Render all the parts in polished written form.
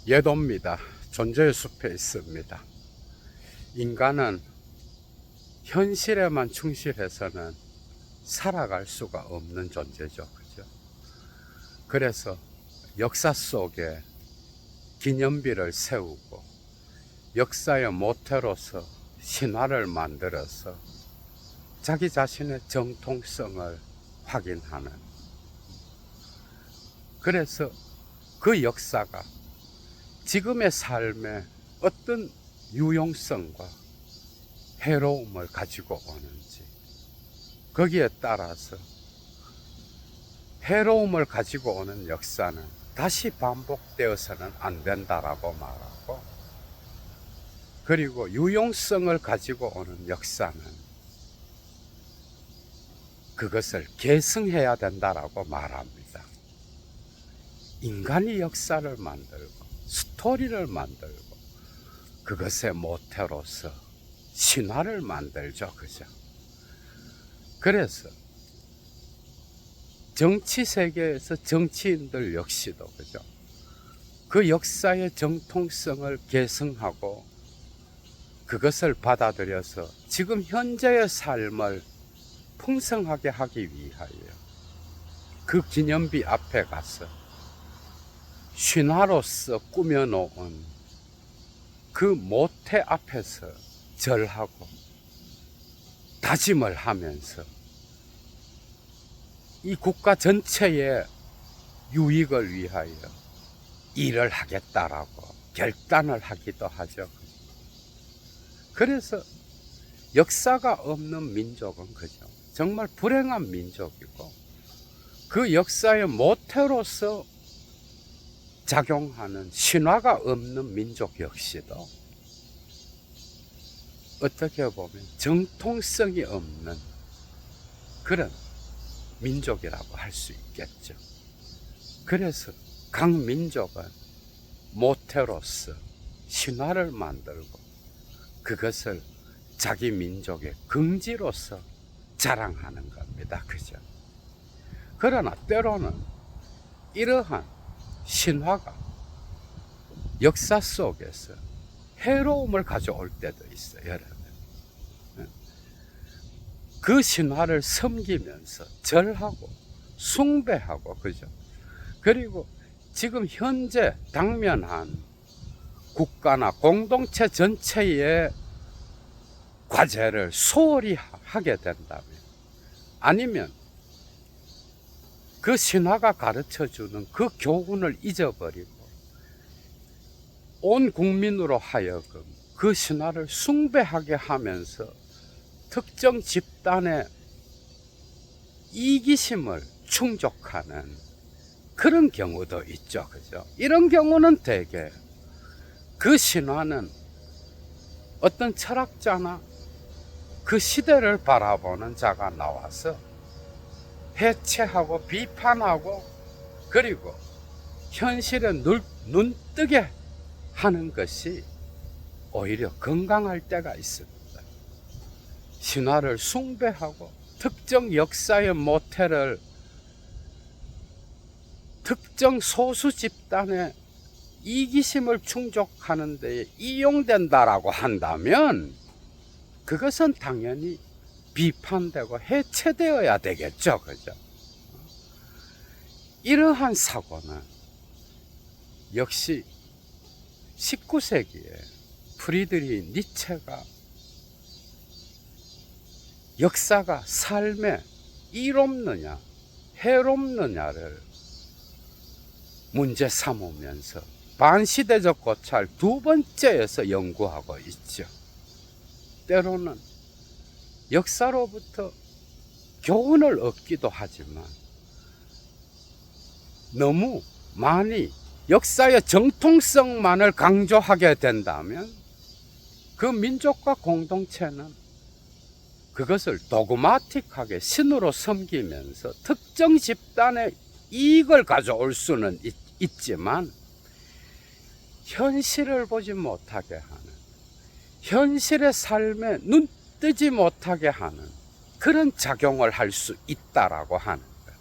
예도입니다. 존재의 숲에 있습니다. 인간은 현실에만 충실해서는 살아갈 수가 없는 존재죠. 그죠? 그래서 역사 속에 기념비를 세우고 역사의 모태로서 신화를 만들어서 자기 자신의 정통성을 확인하는, 그래서 그 역사가 지금의 삶에 어떤 유용성과 해로움을 가지고 오는지, 거기에 따라서 해로움을 가지고 오는 역사는 다시 반복되어서는 안 된다라고 말하고, 그리고 유용성을 가지고 오는 역사는 그것을 계승해야 된다라고 말합니다. 인간이 역사를 만들고 스토리를 만들고 그것의 모태로서 신화를 만들죠. 그죠? 그래서 정치 세계에서 정치인들 역시도 그죠? 그 역사의 정통성을 계승하고 그것을 받아들여서 지금 현재의 삶을 풍성하게 하기 위하여 그 기념비 앞에 가서 신화로서 꾸며놓은 그 모태 앞에서 절하고 다짐을 하면서 이 국가 전체의 유익을 위하여 일을 하겠다라고 결단을 하기도 하죠. 그래서 역사가 없는 민족은 그죠? 정말 불행한 민족이고, 그 역사의 모태로서 작용하는 신화가 없는 민족 역시도 어떻게 보면 정통성이 없는 그런 민족이라고 할 수 있겠죠. 그래서 각 민족은 모태로서 신화를 만들고 그것을 자기 민족의 긍지로서 자랑하는 겁니다. 그죠? 그러나 때로는 이러한 신화가 역사 속에서 해로움을 가져올 때도 있어요. 여러분, 그 신화를 섬기면서 절하고 숭배하고, 그죠? 그리고 지금 현재 당면한 국가나 공동체 전체의 과제를 소홀히 하게 된다면, 아니면 그 신화가 가르쳐주는 그 교훈을 잊어버리고 온 국민으로 하여금 그 신화를 숭배하게 하면서 특정 집단의 이기심을 충족하는 그런 경우도 있죠. 그죠? 이런 경우는 대개 그 신화는 어떤 철학자나 그 시대를 바라보는 자가 나와서 해체하고 비판하고, 그리고 현실에 눈뜨게 하는 것이 오히려 건강할 때가 있습니다. 신화를 숭배하고 특정 역사의 모태를 특정 소수 집단의 이기심을 충족하는 데 이용된다라고 한다면 그것은 당연히 비판되고 해체되어야 되겠죠. 그죠? 이러한 사고는 역시 19세기에 프리드리히 니체가 역사가 삶에 이롭느냐 해롭느냐를 문제 삼으면서 반시대적 고찰 두 번째에서 연구하고 있죠. 때로는 역사로부터 교훈을 얻기도 하지만 너무 많이 역사의 정통성만을 강조하게 된다면 그 민족과 공동체는 그것을 도그마틱하게 신으로 섬기면서 특정 집단의 이익을 가져올 수는 있지만 현실을 보지 못하게 하는, 현실의 삶에 눈 뜨지 못하게 하는 그런 작용을 할 수 있다라고 하는 거예요.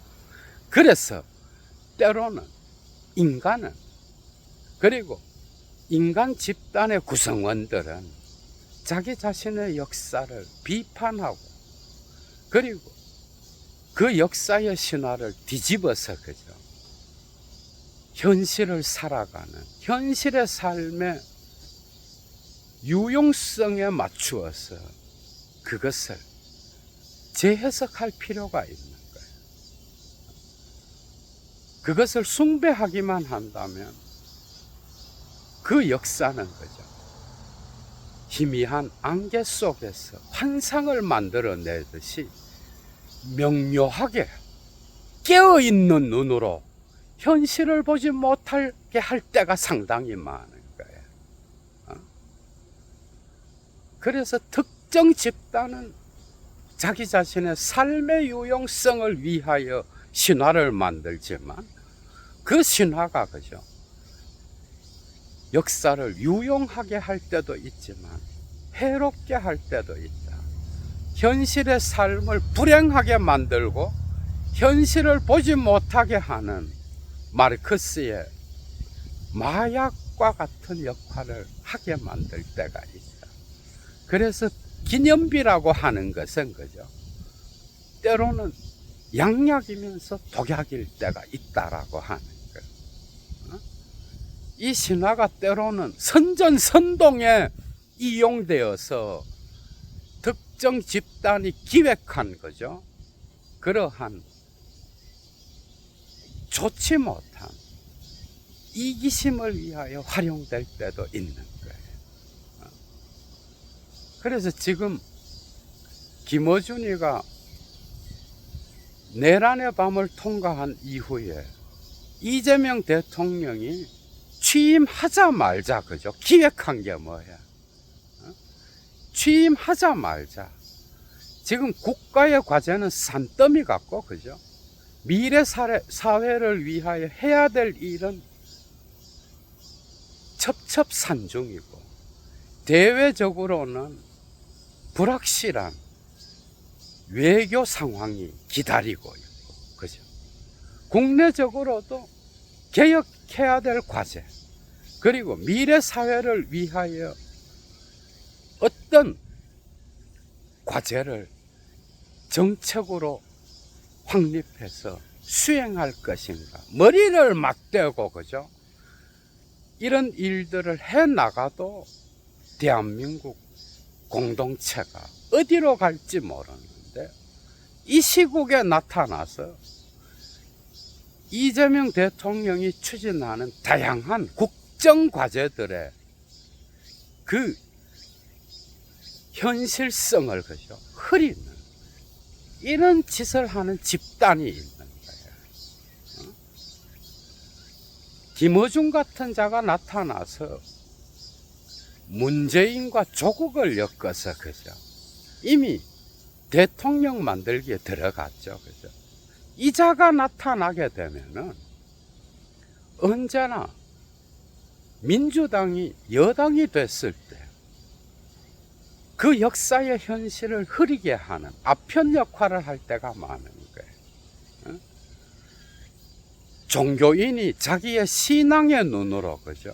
그래서 때로는 인간은, 그리고 인간 집단의 구성원들은 자기 자신의 역사를 비판하고 그리고 그 역사의 신화를 뒤집어서 그죠. 현실을 살아가는 현실의 삶의 유용성에 맞추어서 그것을 재해석할 필요가 있는 거예요. 그것을 숭배하기만 한다면 그 역사는 그죠. 희미한 안개 속에서 환상을 만들어내듯이 명료하게 깨어있는 눈으로 현실을 보지 못하게 할 때가 상당히 많은 거예요. 그래서 특정 집단은 자기 자신의 삶의 유용성을 위하여 신화를 만들지만 그 신화가 그죠. 역사를 유용하게 할 때도 있지만 해롭게 할 때도 있다. 현실의 삶을 불행하게 만들고 현실을 보지 못하게 하는 마르크스의 마약과 같은 역할을 하게 만들 때가 있다. 그래서 기념비라고 하는 것은 그죠. 때로는 양약이면서 독약일 때가 있다라고 하는 거예요. 이 신화가 때로는 선전선동에 이용되어서 특정 집단이 기획한 거죠. 그러한 좋지 못한 이기심을 위하여 활용될 때도 있는 거예요. 그래서 지금 김어준이가 내란의 밤을 통과한 이후에 이재명 대통령이 취임하자마자 그죠? 기획한 게 뭐야? 취임하자마자 지금 국가의 과제는 산더미 같고 그죠? 미래 사회를 위하여 해야 될 일은 첩첩산중이고 대외적으로는 불확실한 외교 상황이 기다리고 있고 그죠? 국내적으로도 개혁해야 될 과제 그리고 미래 사회를 위하여 어떤 과제를 정책으로 확립해서 수행할 것인가 머리를 맞대고 그죠? 이런 일들을 해 나가도 대한민국 공동체가 어디로 갈지 모르는데 이 시국에 나타나서 이재명 대통령이 추진하는 다양한 국정 과제들의 그 현실성을 그죠? 흐리는 이런 짓을 하는 집단이 있는 거예요. 김어준 같은 자가 나타나서 문재인과 조국을 엮어서 그죠? 이미 대통령 만들기에 들어갔죠. 그죠? 이 자가 나타나게 되면은 언제나 민주당이 여당이 됐을 때 그 역사의 현실을 흐리게 하는 아편 역할을 할 때가 많은 거예요. 종교인이 자기의 신앙의 눈으로 그죠?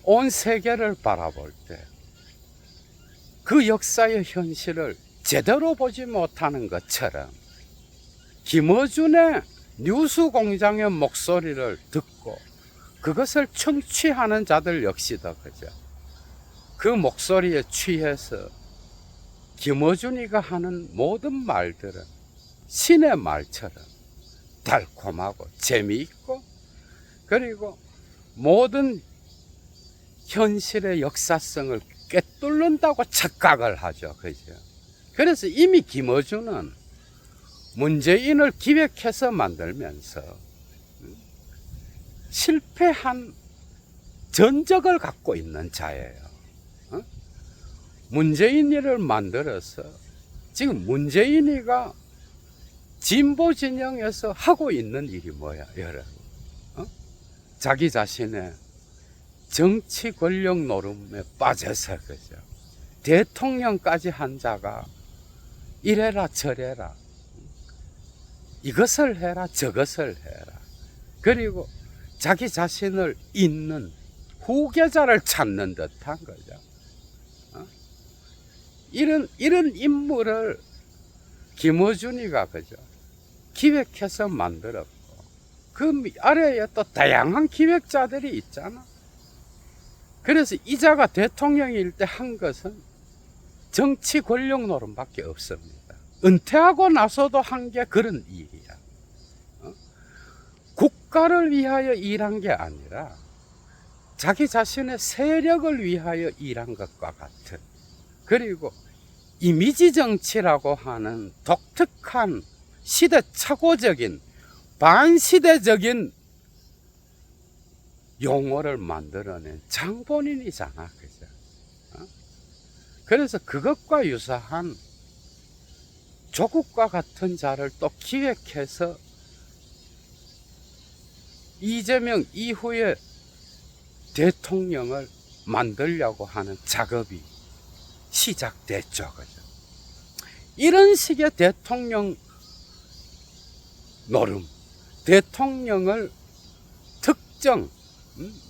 온 세계를 바라볼 때 그 역사의 현실을 제대로 보지 못하는 것처럼 김어준의 뉴스공장의 목소리를 듣고 그것을 청취하는 자들 역시도 그죠? 그 목소리에 취해서 김어준이가 하는 모든 말들은 신의 말처럼 달콤하고 재미있고 그리고 모든 현실의 역사성을 꿰뚫는다고 착각을 하죠. 그죠? 그래서 이미 김어준은 문재인을 기획해서 만들면서 실패한 전적을 갖고 있는 자예요. 문재인이를 만들어서 지금 문재인이가 진보 진영에서 하고 있는 일이 뭐야, 여러분? 자기 자신의 정치 권력 노름에 빠져서 그죠? 대통령까지 한 자가 이래라 저래라 이것을 해라 저것을 해라 그리고 자기 자신을 잇는 후계자를 찾는 듯한 거죠. 이런 인물을 김어준이가 그죠 기획해서 만들었고, 그 아래에 또 다양한 기획자들이 있잖아. 그래서 이자가 대통령일 때 한 것은 정치 권력 노름밖에 없습니다. 은퇴하고 나서도 한 게 그런 일이야. 국가를 위하여 일한 게 아니라 자기 자신의 세력을 위하여 일한 것과 같은, 그리고 이미지 정치라고 하는 독특한 시대착오적인 반시대적인 용어를 만들어낸 장본인이잖아, 그죠? 그래서 그것과 유사한 조국과 같은 자를 또 기획해서 이재명 이후에 대통령을 만들려고 하는 작업이 시작됐죠, 그죠? 이런 식의 대통령 노름, 대통령을 특정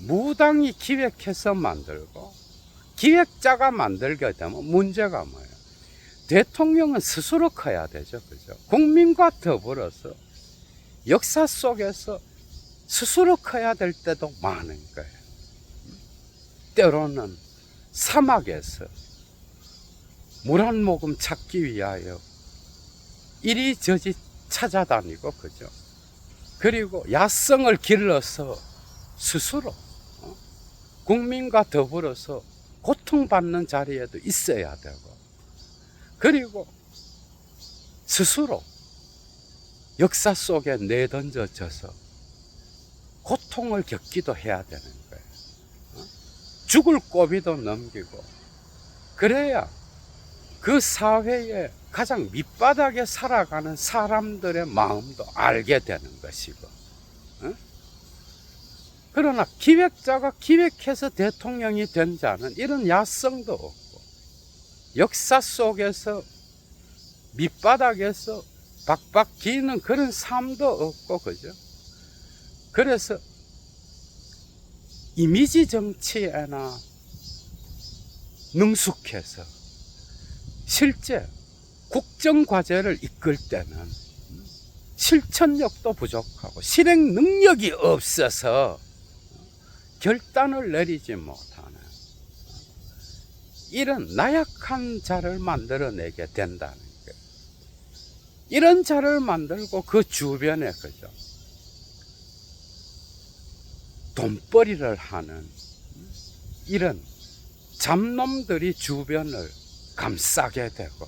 무당이 기획해서 만들고 기획자가 만들게 되면 문제가 뭐예요? 대통령은 스스로 커야 되죠, 그죠? 국민과 더불어서 역사 속에서 스스로 커야 될 때도 많은 거예요. 때로는 사막에서 물 한 모금 찾기 위하여 이리저리 찾아다니고, 그죠? 그리고 야성을 길러서 스스로 국민과 더불어서 고통받는 자리에도 있어야 되고, 그리고 스스로 역사 속에 내던져져서 고통을 겪기도 해야 되는 거예요. 죽을 고비도 넘기고, 그래야 그 사회의 가장 밑바닥에 살아가는 사람들의 마음도 알게 되는 것이고, 그러나 기획자가 기획해서 대통령이 된 자는 이런 야성도 없고, 역사 속에서 밑바닥에서 박박 기는 그런 삶도 없고, 그죠? 그래서 이미지 정치에나 능숙해서 실제 국정과제를 이끌 때는 실천력도 부족하고 실행 능력이 없어서 결단을 내리지 못하는 이런 나약한 자를 만들어내게 된다는 거예요. 이런 자를 만들고 그 주변에, 그죠, 돈벌이를 하는 이런 잡놈들이 주변을 감싸게 되고,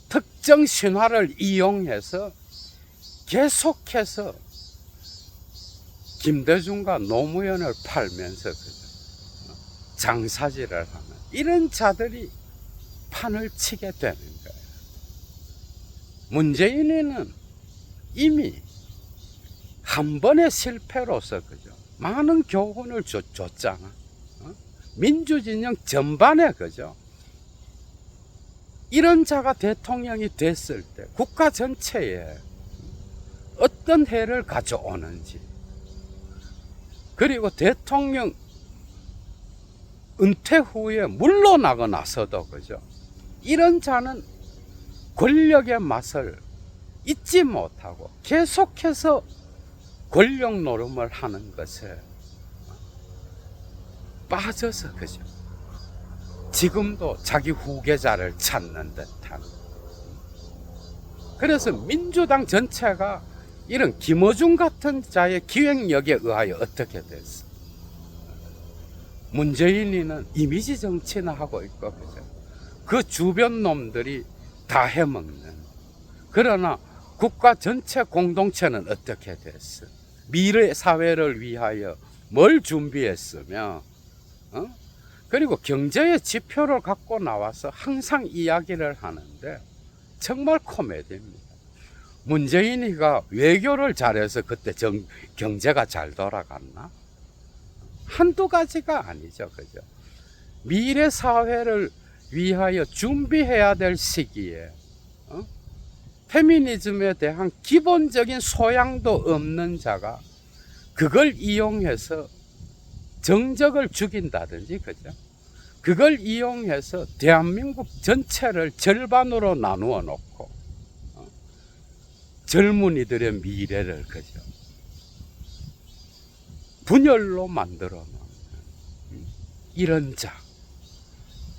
특정 신화를 이용해서 계속해서 김대중과 노무현을 팔면서, 그죠, 장사질을 하는 이런 자들이 판을 치게 되는 거예요. 문재인이는 이미 한 번의 실패로서, 그죠, 많은 교훈을 줬잖아. 민주진영 전반에, 그죠, 이런 자가 대통령이 됐을 때 국가 전체에 어떤 해를 가져오는지, 그리고 대통령 은퇴 후에 물러나고 나서도, 그죠, 이런 자는 권력의 맛을 잊지 못하고 계속해서 권력 노름을 하는 것에 빠져서, 그죠, 지금도 자기 후계자를 찾는 듯한. 그래서 민주당 전체가 이런 김어준 같은 자의 기획력에 의하여 어떻게 됐어? 문재인이는 이미지 정치나 하고 있고, 그죠, 그 주변 놈들이 다 해먹는. 그러나 국가 전체 공동체는 어떻게 됐어? 미래 사회를 위하여 뭘 준비했으며, 그리고 경제의 지표를 갖고 나와서 항상 이야기를 하는데 정말 코미디입니다. 문재인이가 외교를 잘해서 그때 경제가 잘 돌아갔나? 한두 가지가 아니죠, 그죠? 미래 사회를 위하여 준비해야 될 시기에 페미니즘에 대한 기본적인 소양도 없는 자가 그걸 이용해서 정적을 죽인다든지, 그죠? 그걸 이용해서 대한민국 전체를 절반으로 나누어 놓고 젊은이들의 미래를, 그죠? 분열로 만들어 놓는 이런 자,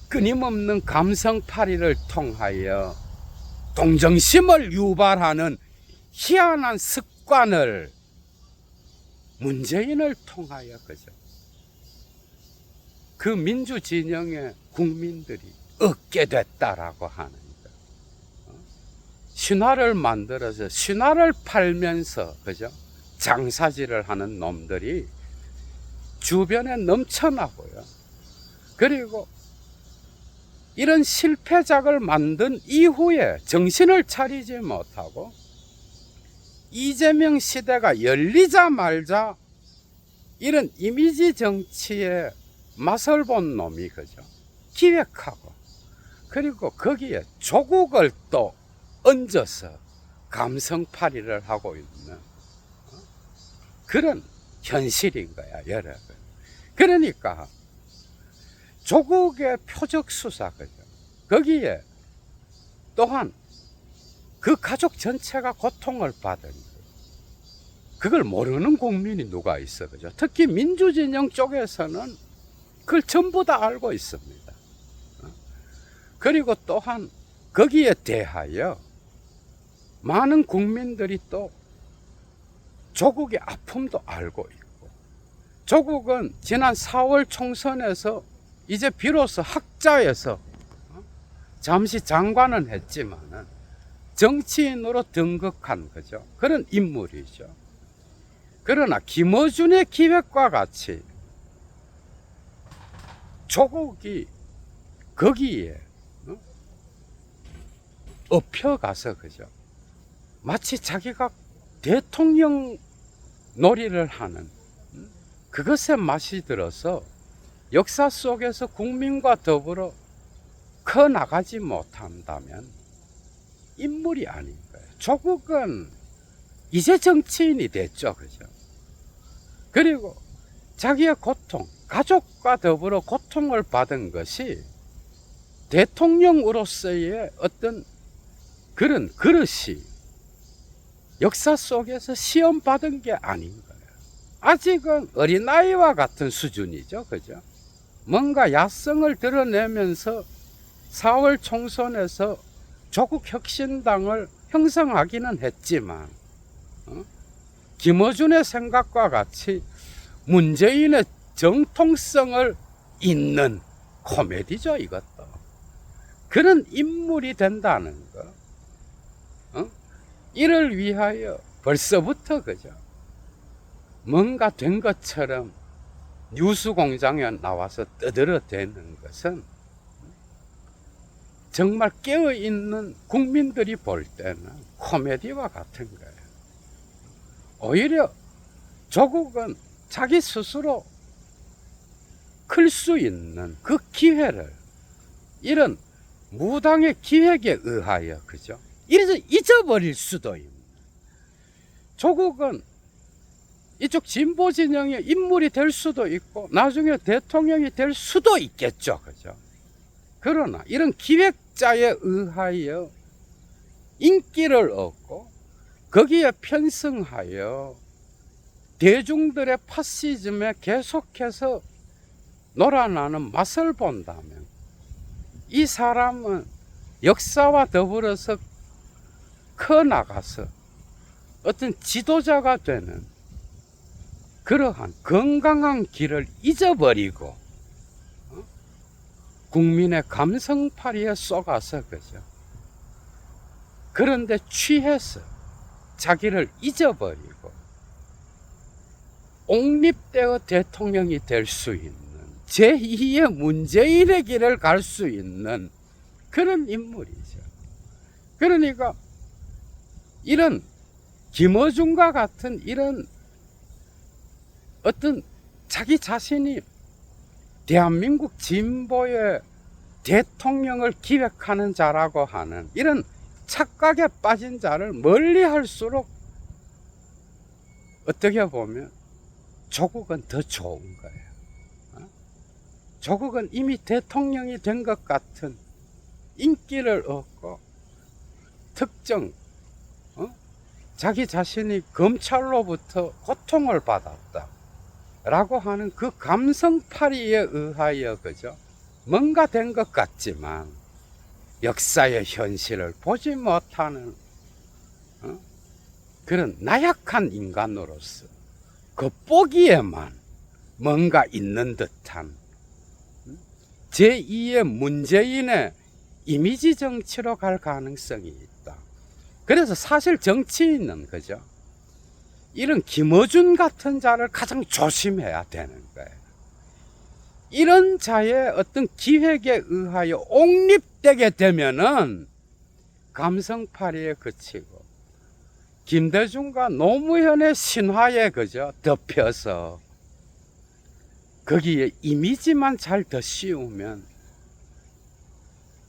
끊임없는 감성팔이를 통하여 동정심을 유발하는 희한한 습관을 문재인을 통하여, 그죠? 그 민주진영의 국민들이 얻게 됐다라고 하는 거. 신화를 만들어서 신화를 팔면서, 그죠? 장사질을 하는 놈들이 주변에 넘쳐나고요. 그리고 이런 실패작을 만든 이후에 정신을 차리지 못하고 이재명 시대가 열리자마자 이런 이미지 정치에 맛을 본 놈이, 그죠? 기획하고, 그리고 거기에 조국을 또 얹어서 감성팔이를 하고 있는 그런 현실인 거야, 여러분. 그러니까 조국의 표적 수사, 그죠? 거기에 또한 그 가족 전체가 고통을 받은 거예요. 그걸 모르는 국민이 누가 있어, 그죠? 특히 민주진영 쪽에서는 그걸 전부 다 알고 있습니다. 그리고 또한 거기에 대하여 많은 국민들이 또 조국의 아픔도 알고 있고, 조국은 지난 4월 총선에서 이제 비로소 학자에서 잠시 장관은 했지만은 정치인으로 등극한, 그죠? 그런 인물이죠. 그러나 김어준의 기획과 같이 조국이 거기에 엎혀가서, 그죠? 마치 자기가 대통령 놀이를 하는 그것에 맛이 들어서 역사 속에서 국민과 더불어 커나가지 못한다면 인물이 아닌 거예요. 조국은 이제 정치인이 됐죠, 그죠? 그리고 자기의 고통, 가족과 더불어 고통을 받은 것이 대통령으로서의 어떤 그런 그릇이 역사 속에서 시험받은 게 아닌 거예요. 아직은 어린아이와 같은 수준이죠, 그죠? 뭔가 야성을 드러내면서 4월 총선에서 조국혁신당을 형성하기는 했지만 김어준의 생각과 같이 문재인의 정통성을 잇는 코미디죠, 이것도. 그런 인물이 된다는 거. 이를 위하여 벌써부터, 그죠? 뭔가 된 것처럼 뉴스공장에 나와서 떠들어대는 것은 정말 깨어있는 국민들이 볼 때는 코미디와 같은 거예요. 오히려 조국은 자기 스스로 클 수 있는 그 기회를 이런 무당의 기획에 의하여, 그죠? 잊어버릴 수도 있는. 조국은 이쪽 진보 진영의 인물이 될 수도 있고 나중에 대통령이 될 수도 있겠죠, 그죠? 그러나 이런 기획자에 의하여 인기를 얻고 거기에 편승하여 대중들의 파시즘에 계속해서 놀아나는 맛을 본다면 이 사람은 역사와 더불어서 커나가서 어떤 지도자가 되는 그러한 건강한 길을 잊어버리고 국민의 감성팔이에 쏘가서, 그죠? 그런데 취해서 자기를 잊어버리고 옹립되어 대통령이 될 수 있는 제2의 문재인의 길을 갈 수 있는 그런 인물이죠. 그러니까 이런 김어준과 같은 이런 어떤 자기 자신이 대한민국 진보의 대통령을 기획하는 자라고 하는 이런 착각에 빠진 자를 멀리 할수록 어떻게 보면 조국은 더 좋은 거예요. 조국은 이미 대통령이 된 것 같은 인기를 얻고 특정 자기 자신이 검찰로부터 고통을 받았다 라고 하는 그 감성파리에 의하여 그죠? 뭔가 된 것 같지만 역사의 현실을 보지 못하는 그런 나약한 인간으로서 겉보기에만 뭔가 있는 듯한 제2의 문재인의 이미지 정치로 갈 가능성이 있다. 그래서 사실 정치인은 그죠? 이런 김어준 같은 자를 가장 조심해야 되는 거예요. 이런 자의 어떤 기획에 의하여 옹립되게 되면은 감성파리에 그치고 김대중과 노무현의 신화에 그저 덮여서 거기에 이미지만 잘 더 씌우면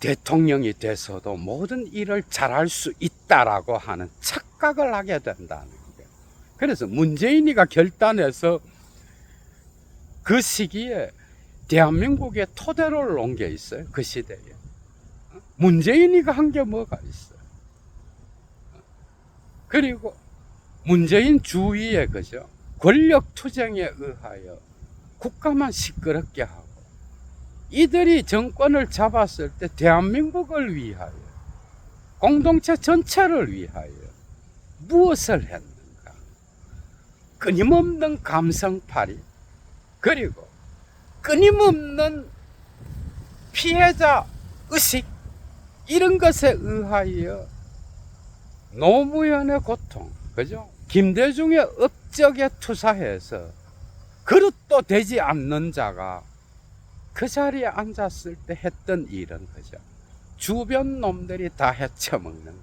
대통령이 돼서도 모든 일을 잘할 수 있다라고 하는 착각을 하게 된다는 거예요. 그래서 문재인이가 결단해서 그 시기에 대한민국의 토대를 놓은 게 있어요. 그 시대에. 문재인이가 한 게 뭐가 있어요. 그리고 문재인 주위에 그죠? 권력 투쟁에 의하여 국가만 시끄럽게 하고 이들이 정권을 잡았을 때 대한민국을 위하여 공동체 전체를 위하여 무엇을 했는가? 끊임없는 감성팔이 그리고 끊임없는 피해자 의식 이런 것에 의하여 노무현의 고통, 그죠? 김대중의 업적에 투사해서 그릇도 되지 않는 자가 그 자리에 앉았을 때 했던 일은 그죠? 주변 놈들이 다 헤쳐먹는 거예요.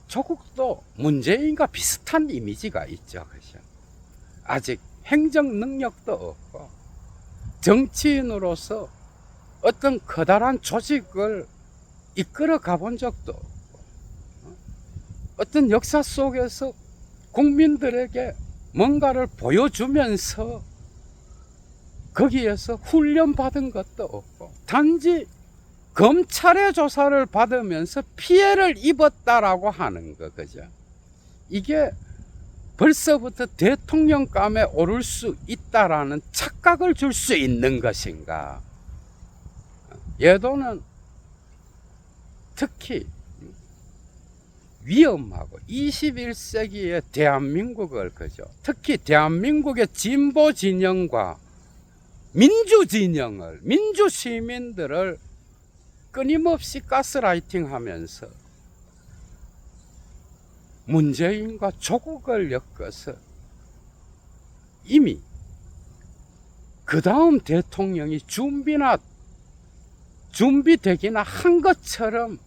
조국도 문재인과 비슷한 이미지가 있죠, 그죠? 아직 행정 능력도 없고 정치인으로서 어떤 커다란 조직을 이끌어 가본 적도 없고 어떤 역사 속에서 국민들에게 뭔가를 보여주면서 거기에서 훈련받은 것도 없고 단지 검찰의 조사를 받으면서 피해를 입었다라고 하는 거, 그죠? 이게 벌써부터 대통령감에 오를 수 있다라는 착각을 줄 수 있는 것인가? 예도는 특히 위험하고 21세기의 대한민국을 그죠? 특히 대한민국의 진보 진영과 민주 진영을 민주 시민들을 끊임없이 가스라이팅 하면서 문재인과 조국을 엮어서 이미 그 다음 대통령이 준비되기나 한 것처럼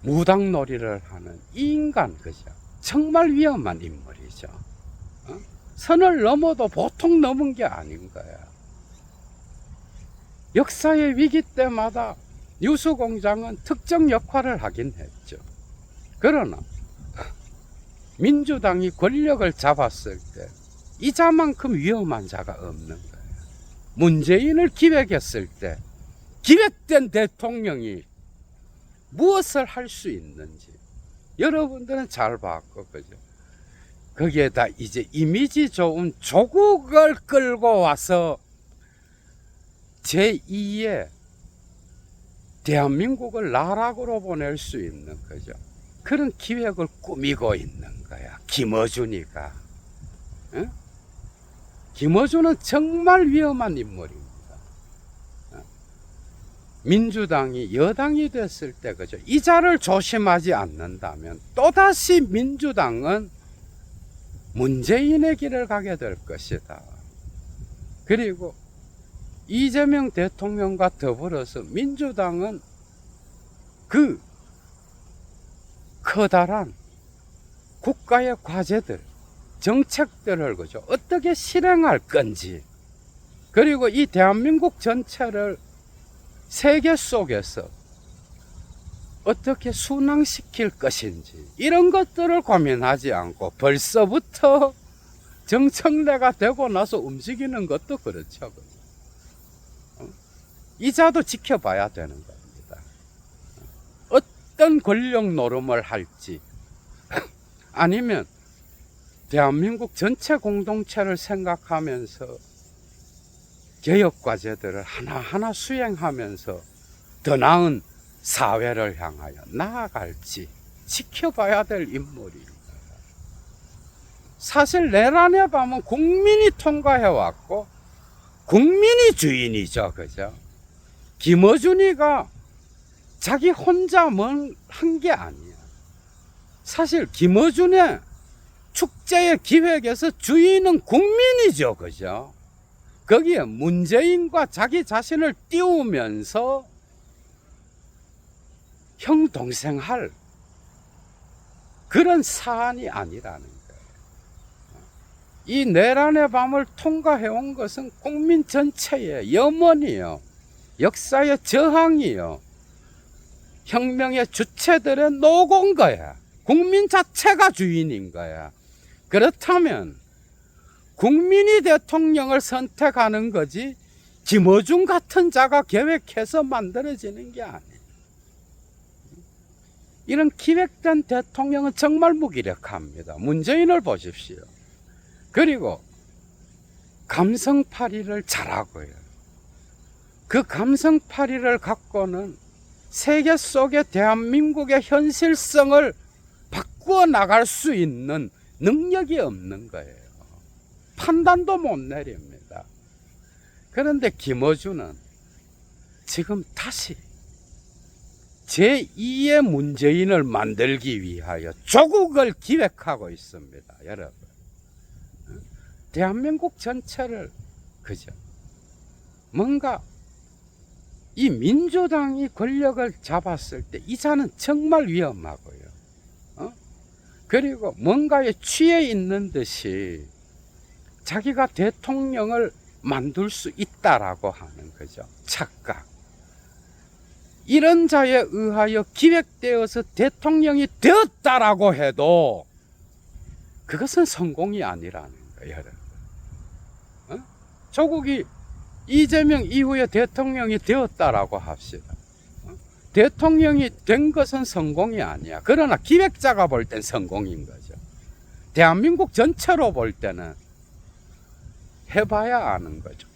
무당놀이를 하는 이 인간, 그죠? 정말 위험한 인물이죠. 선을 넘어도 보통 넘은 게 아닌 거야. 역사의 위기 때마다 뉴스공장은 특정 역할을 하긴 했죠. 그러나 민주당이 권력을 잡았을 때 이 자만큼 위험한 자가 없는 거예요. 문재인을 기획했을 때 기획된 대통령이 무엇을 할 수 있는지 여러분들은 잘 봤고, 그죠? 거기에다 이제 이미지 좋은 조국을 끌고 와서 제2의 대한민국을 나락으로 보낼 수 있는, 거죠? 그런 기획을 꾸미고 있는 거야, 김어준이가. 응? 김어준은 정말 위험한 인물입니다. 민주당이 여당이 됐을 때, 그죠? 이 자를 조심하지 않는다면 또다시 민주당은 문재인의 길을 가게 될 것이다. 그리고 이재명 대통령과 더불어서 민주당은 그 커다란 국가의 과제들, 정책들을 그죠? 어떻게 실행할 건지, 그리고 이 대한민국 전체를 세계 속에서 어떻게 순항시킬 것인지 이런 것들을 고민하지 않고 벌써부터 정청래가 되고 나서 움직이는 것도 그렇죠. 이자도 지켜봐야 되는 겁니다. 어떤 권력 노름을 할지 아니면 대한민국 전체 공동체를 생각하면서 개혁 과제들을 하나하나 수행하면서 더 나은 사회를 향하여 나아갈지 지켜봐야 될 인물입니다. 사실 내란의 밤은 국민이 통과해왔고 국민이 주인이죠. 그죠? 김어준이가 자기 혼자 한 게 아니야. 사실 김어준의 축제의 기획에서 주인은 국민이죠. 그죠? 거기에 문재인과 자기 자신을 띄우면서 형 동생 할 그런 사안이 아니라는 거예요. 이 내란의 밤을 통과해온 것은 국민 전체의 염원이요, 역사의 저항이요, 혁명의 주체들의 노고인 거야. 국민 자체가 주인인 거야. 그렇다면 국민이 대통령을 선택하는 거지 김어준 같은 자가 계획해서 만들어지는 게 아니에요. 이런 기획된 대통령은 정말 무기력합니다. 문재인을 보십시오. 그리고 감성팔이를 잘하고요. 그 감성팔이를 갖고는 세계 속의 대한민국의 현실성을 바꾸어 나갈 수 있는 능력이 없는 거예요. 판단도 못 내립니다. 그런데 김어준은 지금 다시 제2의 문재인을 만들기 위하여 조국을 기획하고 있습니다. 여러분, 대한민국 전체를 그죠? 뭔가 이 민주당이 권력을 잡았을 때 이자는 정말 위험하고요. 그리고 뭔가에 취해 있는 듯이 자기가 대통령을 만들 수 있다라고 하는 거죠. 착각. 이런 자에 의하여 기획되어서 대통령이 되었다라고 해도 그것은 성공이 아니라는 거예요. 조국이 이재명 이후에 대통령이 되었다라고 합시다. 대통령이 된 것은 성공이 아니야. 그러나 기획자가 볼 땐 성공인 거죠. 대한민국 전체로 볼 때는 해봐야 아는 거죠.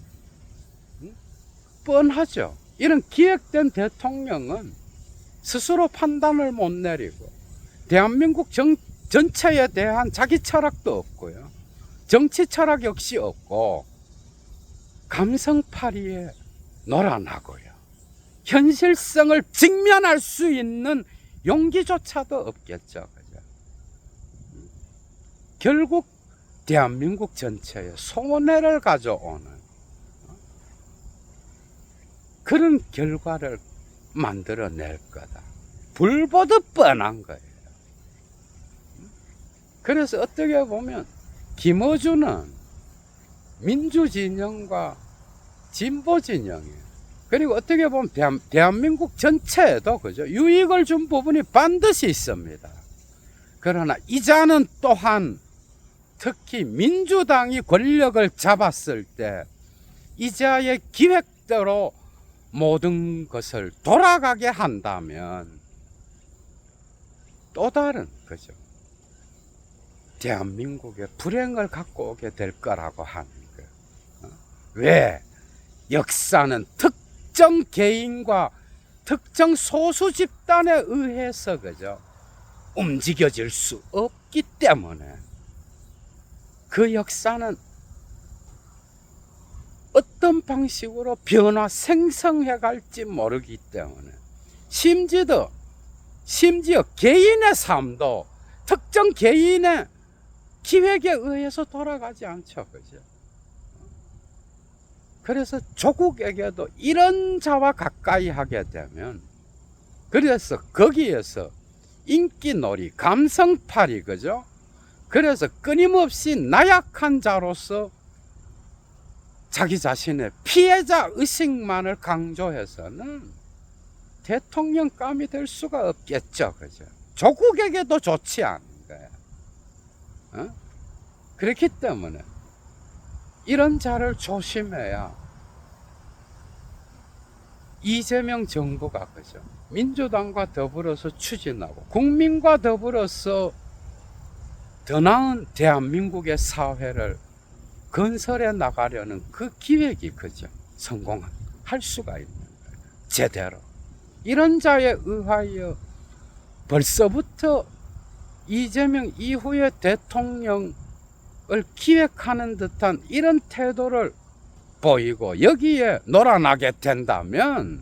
뻔하죠. 이런 기획된 대통령은 스스로 판단을 못 내리고 대한민국 전체에 대한 자기 철학도 없고요. 정치 철학 역시 없고 감성팔이에 놀아나고요. 현실성을 직면할 수 있는 용기조차도 없겠죠. 그죠? 결국 대한민국 전체에 손해를 가져오는 그런 결과를 만들어낼 거다. 불보듯 뻔한 거예요. 그래서 어떻게 보면 김어준은 민주진영과 진보진영이에요. 그리고 어떻게 보면 대한민국 전체에도 그죠? 유익을 준 부분이 반드시 있습니다. 그러나 이자는 또한 특히 민주당이 권력을 잡았을 때 이자의 기획대로 모든 것을 돌아가게 한다면 또 다른 그죠? 대한민국의 불행을 갖고 오게 될 거라고 하는 거예요. 왜? 역사는 특정 개인과 특정 소수 집단에 의해서 그죠? 움직여질 수 없기 때문에 그 역사는 어떤 방식으로 변화 생성해 갈지 모르기 때문에 심지어 개인의 삶도 특정 개인의 기획에 의해서 돌아가지 않죠. 그죠? 그래서 조국에게도 이런 자와 가까이 하게 되면 그래서 거기에서 인기놀이, 감성팔이, 그죠? 그래서 끊임없이 나약한 자로서 자기 자신의 피해자 의식만을 강조해서는 대통령감이 될 수가 없겠죠. 그죠? 조국에게도 좋지 않은 거예요. 그렇기 때문에 이런 자를 조심해야 이재명 정부가 그죠. 민주당과 더불어서 추진하고 국민과 더불어서 더 나은 대한민국의 사회를 건설해 나가려는 그 기획이 그죠. 성공할 수가 있는 거예요. 제대로. 이런 자에 의하여 벌써부터 이재명 이후의 대통령을 기획하는 듯한 이런 태도를 보이고 여기에 놀아나게 된다면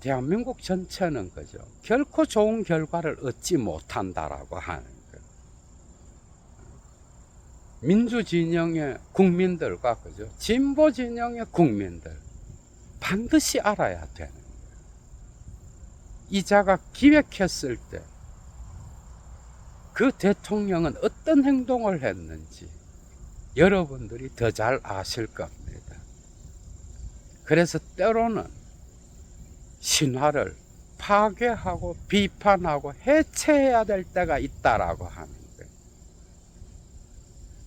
대한민국 전체는 그죠. 결코 좋은 결과를 얻지 못한다라고 하는 거예요. 민주 진영의 국민들과 그죠. 진보 진영의 국민들 반드시 알아야 되는 거예요. 이자가 기획했을 때 그 대통령은 어떤 행동을 했는지 여러분들이 더 잘 아실 겁니다. 그래서 때로는 신화를 파괴하고 비판하고 해체해야 될 때가 있다라고 하는 거예요.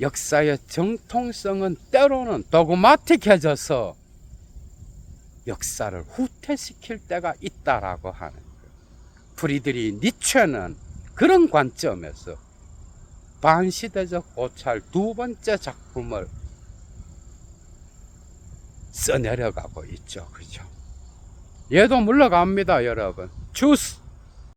역사의 정통성은 때로는 도그마틱해져서 역사를 후퇴시킬 때가 있다라고 하는 거예요. 프리드리히 니체는 그런 관점에서 반시대적 고찰 두 번째 작품을 써내려가고 있죠. 그죠? 얘도 물러갑니다, 여러분. 주스!